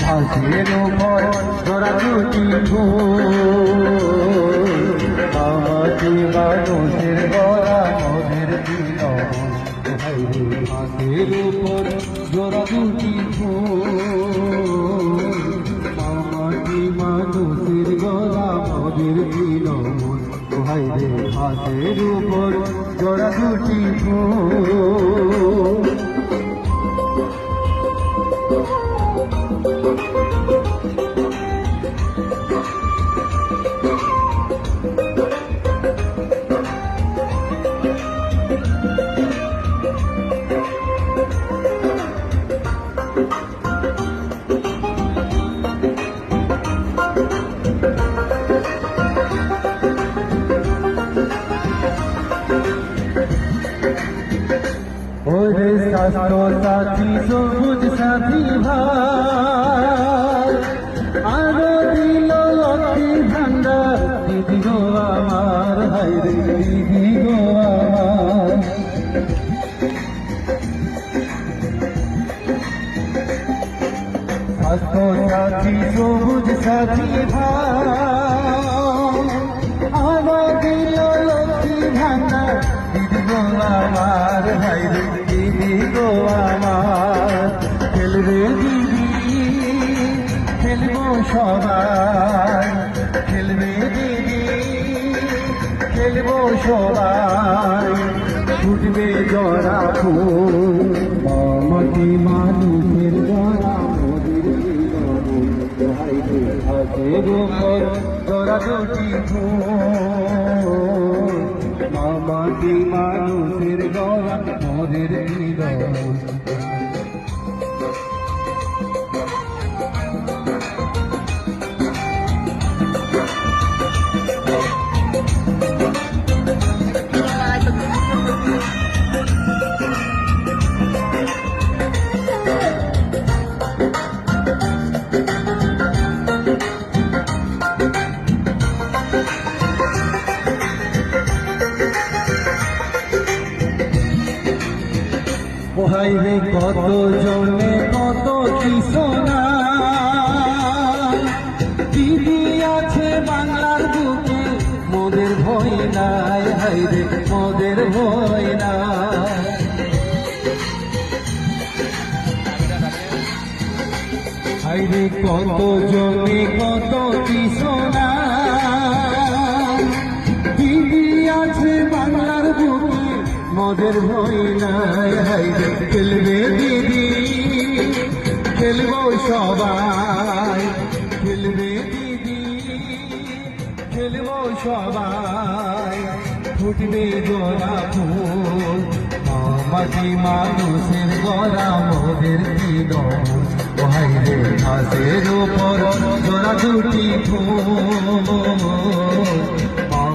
হাসির উপর তোরা দুটি ফুল মানুষের গলা মদের দিল হাসির উপর তোরা দুটি ফুল মানুষের গলা মদের দিল হাইরে হাসির উপর তোরা দুটি ফুল ওরে স্বাস্থ্য সাথী সবুজ সাথী ভাই আরো দিল লক্ষ্মী ভান্ডার দিদি গো আমার হাইরে দিদি গো আমার স্বাস্থ্য সাথী সবুজ সাথী ভাই আরো দিল লক্ষ্মী ভান্ডার দিদি গো আমার হাইরে দিদি গো আমার খেলবে দিদি খেলবো সবাই খেলবে দিদি খেলবো সবাই ফুটবে জরা ফুল মাটি মানুষের জরা হাতের উপর জরা দুটি ফুল মাটি মানুষের গলা মদের হৃদয় হাইরে কত জনে কত কি শোনা দিদি আছে বাংলার বুকে মোদের ভয় নাই হাইরে মোদের ভয় নাই হাইরে কত জনে কত কি শোনা দিদি আছে বাংলার বুকে মোদের ভয় নাই হাইরে খেলবে দিদি খেলবো সবাই খেলবে দিদি খেলবো সবাই ফুটবে জোড়া ফুল মাটি মানুষের গলা মোদের দিদন হাইরে ঘাসের উপর জোড়া দুটি ফুল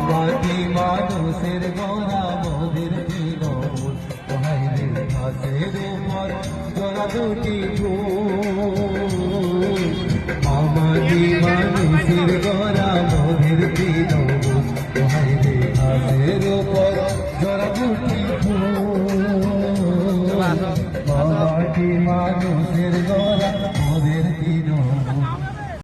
মাটি মানুষের গলা মোদের হাতের উপর জোড়া দুটি ফুল আমাদি মানুষের গড়া মোদের দিল হাইরে হাতের উপর জোড়া দুটি ফুল আমাদি মানুষের গড়া